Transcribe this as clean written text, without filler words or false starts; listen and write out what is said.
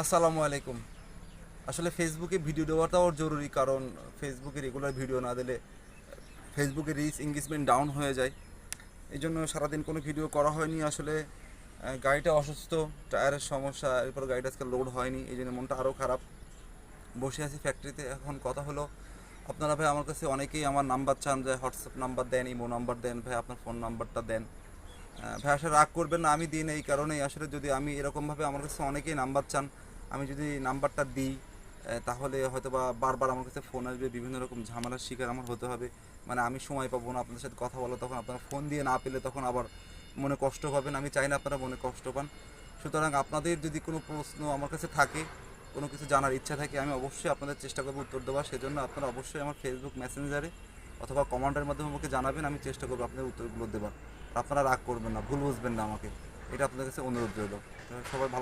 আসসালামু আলাইকুম। আসলে ফেসবুকে ভিডিও দেওয়াটাও জরুরি, কারণ ফেসবুকে রেগুলার ভিডিও না দিলে ফেসবুকে রিচ এঙ্গেজমেন্ট ডাউন হয়ে যায়। এই জন্য সারাদিন কোনো ভিডিও করা হয়নি। আসলে গাড়িটা অসুস্থ, টায়ারের সমস্যা, এরপর গাড়িটা আজকে লোড হয়নি, এই জন্য মনটা আরও খারাপ। বসে আছি ফ্যাক্টরিতে। এখন কথা হলো, আপনারা ভাই আমার কাছে অনেকেই আমার নাম্বার চান, যে হোয়াটসঅ্যাপ নাম্বার দেন, ইমো নাম্বার দেন, ভাই আপনার ফোন নাম্বারটা দেন। ভাই আসলে রাগ করবেন না, আমি দিই না এই কারণেই। আসলে যদি আমি এরকমভাবে, আমার কাছে অনেকেই নাম্বার চান, আমি যদি নাম্বারটা দিই তাহলে হয়তো বা বারবার আমার কাছে ফোন আসবে, বিভিন্ন রকম ঝামেলার শিকার আমার হতে হবে। মানে আমি সময় পাবো না আপনাদের সাথে কথা বলা, তখন আপনারা ফোন দিয়ে না পেলে তখন আবার মনে কষ্ট পাবেন। আমি চাই না আপনারা মনে কষ্ট পান। সুতরাং আপনাদের যদি কোনো প্রশ্ন আমার কাছে থাকে, কোনো কিছু জানার ইচ্ছা থাকে, আমি অবশ্যই আপনাদের চেষ্টা করবো উত্তর দেওয়ার। সেজন্য আপনারা অবশ্যই আমার ফেসবুক মেসেঞ্জারে অথবা কমেন্টের মাধ্যমে আমাকে জানাবেন, আমি চেষ্টা করবো আপনাদের উত্তরগুলো দেবার। আপনারা রাগ করবেন না, ভুল বুঝবেন না আমাকে, এটা আপনাদের কাছে অনুরোধ রইল। সবাই ভালো